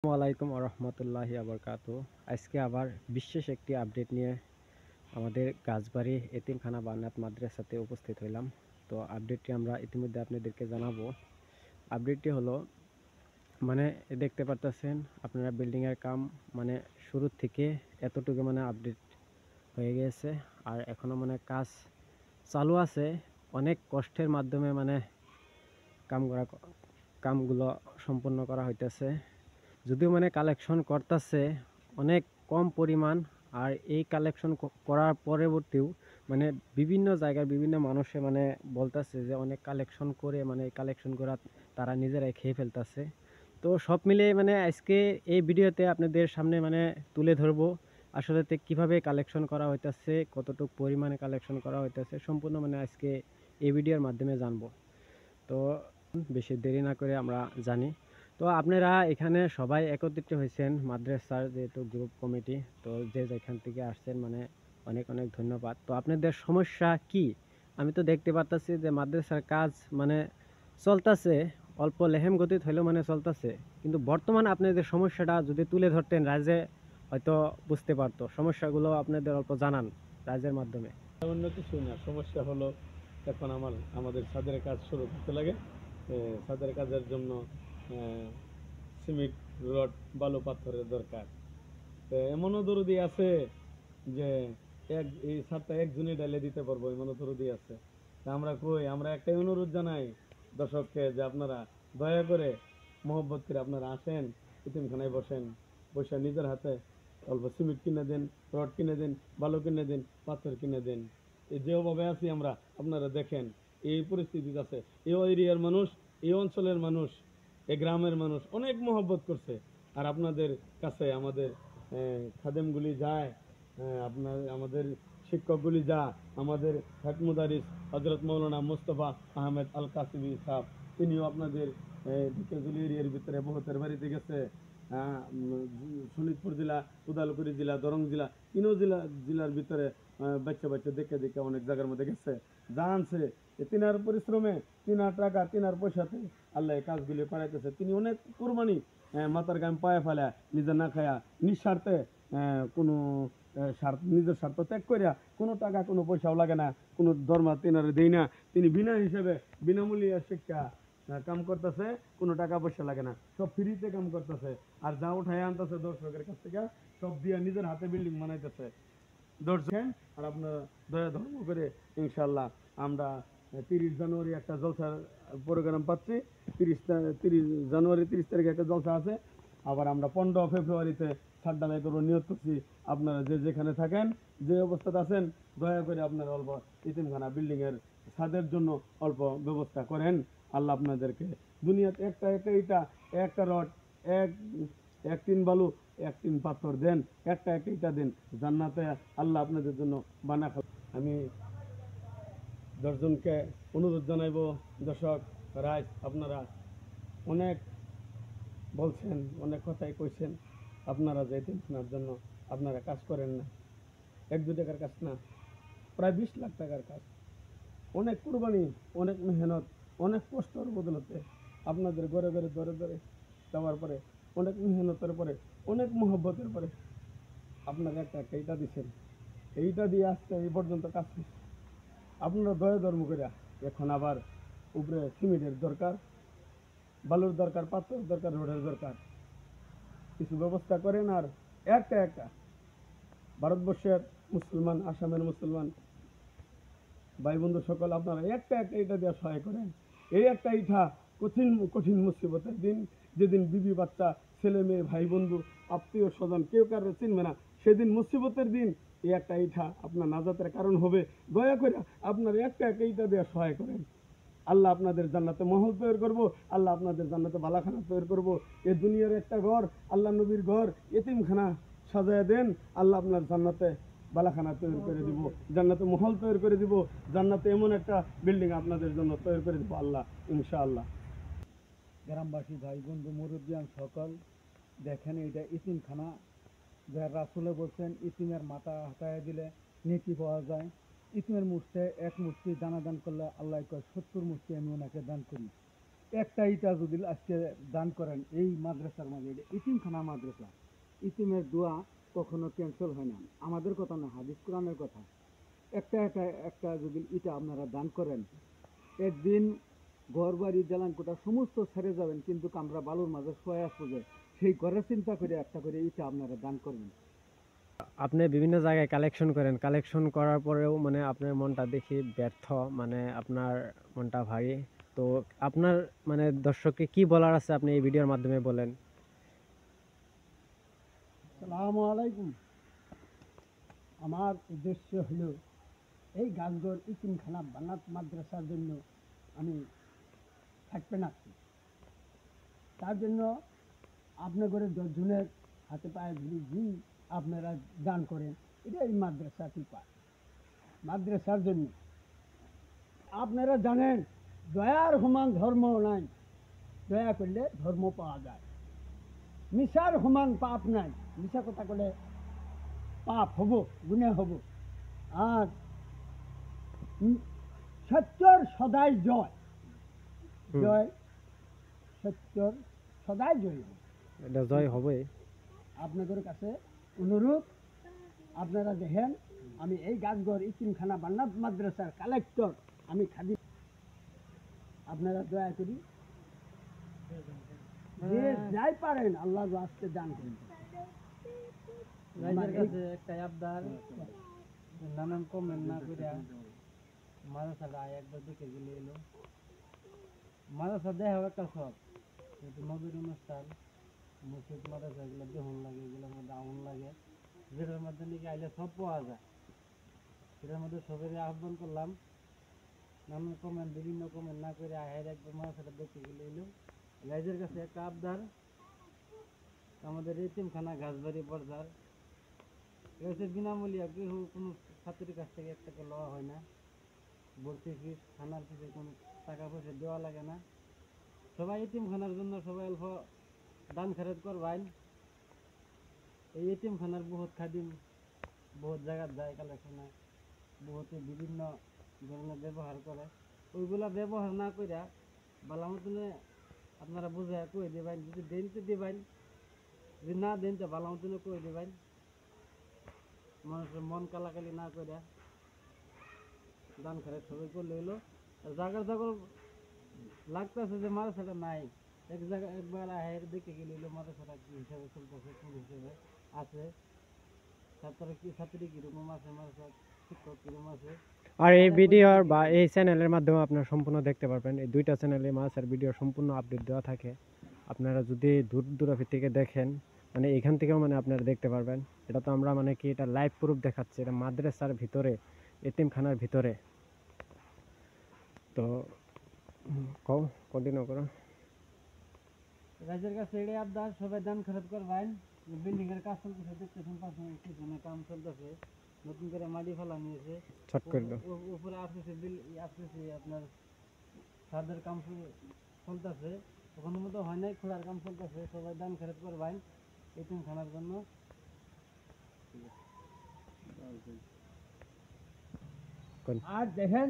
আসসালামু আলাইকুম আরহামতুল্লাহি আবরকাতু। আজকে আবার বিশেষ একটি আপডেট নিয়ে আমাদের গাছবাড়ি এতিমখানা বান্নাত মাদ্রাসাতে উপস্থিত হইলাম। তো আপডেটটি আমরা ইতিমধ্যে আপনাদেরকে জানাবো। আপডেটটি হলো দেখতে পারতেছেন আপনারা বিল্ডিংয়ের কাম শুরু থেকে এতটুকু আপডেট হয়ে গেছে। আর এখনো কাজ চালু আছে। অনেক কষ্টের মাধ্যমে কামগুলো সম্পন্ন করা হইতেছে। যদিও কালেকশন করতেছে অনেক কম পরিমাণ। আর এই কালেকশন করার পরবর্তীও বিভিন্ন জায়গায় বিভিন্ন মানুষে বলতেছে যে অনেক কালেকশন করে এই কালেকশন করা তারা নিজেরাই খেয়ে ফেলতেছে। তো সব মিলে আজকে এই ভিডিওতে আপনাদের সামনে তুলে ধরবো আসলে কিভাবে কালেকশন করা হইতেছে, কতটুকু পরিমাণে কালেকশন করা হইতেছে সম্পূর্ণ আজকে এই ভিডিওর মাধ্যমে জানবো। তো বেশি দেরি না করে আমরা জানি। তো আপনারা এখানে সবাই একত্রিত হয়েছেন মাদ্রাসার যেহেতু গ্রুপ কমিটি। তো যে যেখান থেকে আসছেন অনেক অনেক ধন্যবাদ। তো আপনাদের সমস্যা কি? আমি তো দেখতে পাচ্ছি যে মাদ্রাসার কাজ চলতেছে, অল্প লেহেম গতিত হইলেও চলতেছে। কিন্তু বর্তমান আপনাদের সমস্যাটা যদি তুলে ধরতেন রাজে হয়তো বুঝতে পারতো। সমস্যাগুলো আপনাদের অল্প জানান রাজের মাধ্যমে। অন্য কিছুই না, সমস্যা হলো এখন আমাদের ছাদের কাজ শুরু করতে লাগে। ছাদের কাজের জন্য সিমেন্ট, রড, বালু, পাথরের দরকার। এমনও দরদি আছে যে এই ছাদটা একজনই ডালে দিতে পারবো, এমনও দরদি আছে। তা আমরা একটাই অনুরোধ জানাই দর্শককে যে আপনারা দয়া করে মহব্বত করে আপনারা আসেন, ইতিমখানায় বসেন, বসে নিজের হাতে অল্প সিমেন্ট কিনে দেন, রড কিনে দেন, বালু কিনে দেন, পাথর কিনে দেন। যেভাবে আছি আমরা, আপনারা দেখেন এই পরিস্থিতি আছে। এই এরিয়ার মানুষ, এই অঞ্চলের মানুষ, এই গ্রামের মানুষ অনেক মহব্বত করছে। আর আপনাদের কাছে আমাদের খাদেমগুলি যায়, আমাদের শিক্ষকগুলি যা, আমাদের হেড মুদারিস হজরত মৌলানা মুস্তফা আহমেদ আল কাসিমি সাহেব, তিনিও আপনাদের ঢিকেজুলি এরিয়ার ভিতরে বহুতের বাড়িতে গেছে। শোনিতপুর জেলা, উদালগুড়ি জেলা, দরং জেলা, তিনও জেলার ভিতরে বাচ্চা বাচ্চা দেখে দেখে অনেক জায়গার মধ্যে গেছে, জানছে। তিনার পরিশ্রমে, তিনার টাকা, তিনার পয়সাতে আল্লাহ এই কাজগুলি করাইতেছে। তিনি অনেক কুরবানি মাথার গাম পায়ে ফেলা, নিজে না খায়া, নিঃস্বার্থে, কোনো নিজের স্বার্থ ত্যাগ করিয়া, কোনো টাকা কোনো পয়সাও লাগে না, কোনো ধর্ম তিনারে দেই না। তিনি বিনা হিসেবে বিনামূল্যে শিক্ষা কাম করতেছে, কোনো টাকা পয়সা লাগে না, সব ফ্রিতে কাম করতেছে। আর যা উঠায় আনতেছে দর্শকের কাছ থেকে সব দিয়ে নিজের হাতে বিল্ডিং বানাইতেছে দর্শক। আর আপনার দয়া ধর্ম করে ইনশাল্লাহ আমরা 30 জানুয়ারি একটা জলসার প্রোগ্রাম পাচ্ছি। 30 জানুয়ারি 30 তারিখে একটা জলসা আছে। আবার আমরা 15 ফেব্রুয়ারিতে ছাদ ঢালাই করবো নিয়োগ করছি। আপনারা যে যেখানে থাকেন, যে অবস্থাতে আছেন, দয়া করে আপনারা অল্প ইতিমখানা বিল্ডিংয়ের ছাদের জন্য অল্প ব্যবস্থা করেন। আল্লাহ আপনাদেরকে দুনিয়াতে একটা একটা ইটা, একটা রড, এক এক টিন বালু, এক টিন পাথর দেন, একটা একটা ইটা দেন, জান্নাতে আল্লাহ আপনাদের জন্য বানা খাল। আমি দশজনকে অনুরোধ জানাইব, দর্শক রাজ, আপনারা অনেক বলছেন, অনেক কথাই কইছেন, আপনারা যে এতিমখানার জন্য আপনারা কাজ করেন না, 1-2 টাকার কাজ না, প্রায় 20 লাখ টাকার কাজ, অনেক কুরবানি, অনেক মেহনত, অনেক কষ্টর বদলতে আপনাদের ঘরে ঘরে ধরে ধরে যাওয়ার পরে, অনেক মেহনতের পরে, অনেক মহব্বতের পরে আপনারা একটা একটা এইটা দিচ্ছেন। এইটা দিয়ে আসতে এই পর্যন্ত কাজ করছে। আপনারা দয়া ধর্ম করে এখন আবার উপরে সিমেন্টের দরকার, বালুর দরকার, পাথরের দরকার, রোডের দরকার, কিছু ব্যবস্থা করেন। আর একটা একটা ভারতবর্ষের মুসলমান, আসামের মুসলমান ভাই বন্ধু সকল, আপনারা একটা একটা ইটা দিয়ে সহায় করেন। এই একটা ইটা কঠিন কঠিন মুসিবতের দিন, যেদিন বিবি বাচ্চা, ছেলে মেয়ে, ভাই বন্ধু, আত্মীয় স্বজন কেউ কারো চিনবে না, সেদিন মুসিবতের দিন এই একটা ইটা আপনার নাজাতের কারণ হবে। দয়া করে আপনার একটা একটা ইটা দিয়ে সহায় করেন। আল্লাহ আপনাদের জান্নাতে মহল তৈরি করবো, আল্লাহ আপনাদের জান্নাতে বালাখানা তৈরি করবো। এ দুনিয়ার একটা ঘর, আল্লাহ নবীর ঘর, এতিমখানা সাজায় দেন, আল্লাহ আপনার জান্নাতে বালাখানা তৈরি করে দিব, জান্নাতে মহল তৈরি করে দিব, জান্নাতে এমন একটা বিল্ডিং আপনাদের জন্য তৈরি করে দিব আল্লাহ, ইনশাআল্লাহ। গ্রামবাসী ভাই বন্ধু মুরব্বিয়ান সকল, দেখেন এটা ইতিমখানা। যা রাসুলে বলছেন ইতিমের মাথা হাতায় দিলে নেকি পাওয়া যায়। ইতিমের মুষ্টে এক মুষ্টি দানা দান করলে আল্লাহ কয় 70 মুষ্টি আমি ওনাকে দান করি। একটা ইটা যদি আজকে দান করেন এই মাদ্রাসার মাঝে, এটা ইতিমখানা মাদ্রাসা, ইতিমের দোয়া কখনো ক্যান্সেল হয় না, আমাদের কথা না, হাদিস কোরআনের কথা। একটা যদি ইটা আপনারা দান করেন, একদিন ঘর বাড়ি জ্বালান কোটা সমস্ত ছেড়ে যাবেন, কিন্তু আমরা বালুর মাঝে শোয়া আসবো যে সেই ঘরের চিন্তা করে একটা করে ইটা আপনারা দান করবেন। আপনি বিভিন্ন জায়গায় কালেকশন করেন, কালেকশন করার পরেও মানে আপনার মনটা দেখি ব্যর্থ, মানে আপনার মনটা ভারী। তো আপনার মানে দর্শককে কি বলার আছে আপনি এই ভিডিওর মাধ্যমে বলেন। আসসালামু আলাইকুম। আমার উদ্দেশ্য হলো এই গাছগড় ইতিমখানা বানাত মাদ্রাসার জন্য আমি থাকবে না, তার জন্য আপনাদের 10 জনের হাতে পায়ে ধরি জি আপনারা দান করেন, এটা এই মাদ্রাসা কৃপা। মাদ্রাসার জন্য আপনারা জানেন দয়ার সমান ধর্ম নাই, দয়া করলে ধর্ম পাওয়া যায়। মিশার সমান পাপ নাই, মিশা কথা কলে পাপ হব, গুণে হব। আর সত্যর সদাই জয়, হুম। জয় সত্যর সদাই জয় হবে। এটা জয় হবে। আপনাদের কাছে অনুরোধ, আপনারা দেখেন আমি এই গাছগড় ইতিমখানা বান্নাত মাদ্রাসার কালেক্টর, আমি খাদি, আপনারা দয়া করি যে যাই পারেন আল্লাহ আজকে দান করুন। রাইজের কাছে একটা আবদার, নানান কমেন্ট না করিয়া মাদ্রাসাটা একবার দেখে গেলে এলো। মাদ্রাসা দেখা একটা সব, যেহেতু নবীর অনুষ্ঠান, মসজিদ মাদ্রাসা এগুলো দেহন লাগে, এগুলোর মধ্যে আগুন লাগে, যেটার মধ্যে নাকি আইলে সব পাওয়া যায়। সেটার মধ্যে সবাই আহ্বান করলাম, নানান কমেন্ট, বিভিন্ন কমেন্ট না করে আহের একবার মাদ্রাসাটা দেখে গেলে এলো। রাইজের কাছে একটা আবদার, আমাদের এতিমখানা ঘাসবাড়ি বাজার, এটা হচ্ছে বিনামূল্যে, কেউ কোনো ছাত্রের কাছ থেকে 1 টাকা লওয়া হয় না, ভর্তি ফিস খানার ফিসে কোনো টাকা পয়সা দেওয়া লাগে না। সবাই এতিমখানার জন্য সবাই অল্প দান খরচ করবেন। এই এতিমখানার বহুত খাদিম বহুত জায়গায় যায় কালেকশনে, বহুতে বিভিন্ন ধরনের ব্যবহার করে, ওইগুলা ব্যবহার না করিয়া বালা মতনে আপনারা বুঝে কই দেবেন, যদি দেন তো দেবেন, যদি না দেন তো বালা মতনে কই দেবেন, মানুষের মন কালাকালি না করে দান খরচ সবাই করলে হলো। আর জাগার জাগর লাগতেছে যে মাদ্রাসাটা নাই, এক জায়গায় একবার আহের দেখে গেলে হলো মাদ্রাসাটা কি হিসাবে চলতেছে, কোন হিসেবে আছে, ছাত্রী কিরকম আছে, মাদ্রাসা শিক্ষক কিরকম আছে। আর এই ভিডিওর বা এই চ্যানেলের মাধ্যমে আপনারা সম্পূর্ণ দেখতে পারবেন। এই দুইটা চ্যানেলে মাছের ভিডিও সম্পূর্ণ আপডেট দেওয়া থাকে। আপনারা যদি দূর দূরাফি থেকে দেখেন, মানে এখান থেকেও মানে আপনারা দেখতে পারবেন। এটা তো আমরা মানে কি এটা লাইভ প্রুফ দেখাচ্ছি, এটা মাদ্রাসার ভিতরে, এতিমখানার ভিতরে। তো কও, কন্টিনিউ করো। রাজ্যের কাছে এটাই আবদার, সবাই দান খরচ করবেন। বিল্ডিং এর কাজ চলতেছে, দেখতেছেন পাশে পিছনে কাম চলতেছে, নতুন করে মাটি ফেলা নিয়েছে, শর্ট করে দাও। উপরে আসতেছে আসতেছে আপনার ছাদের কাম চলতেছে, ওখানে মতো হয় নাই, খোলার কাম চলতেছে। সবাই দান খরচ করবেন এতিমখানার জন্য। আর দেখেন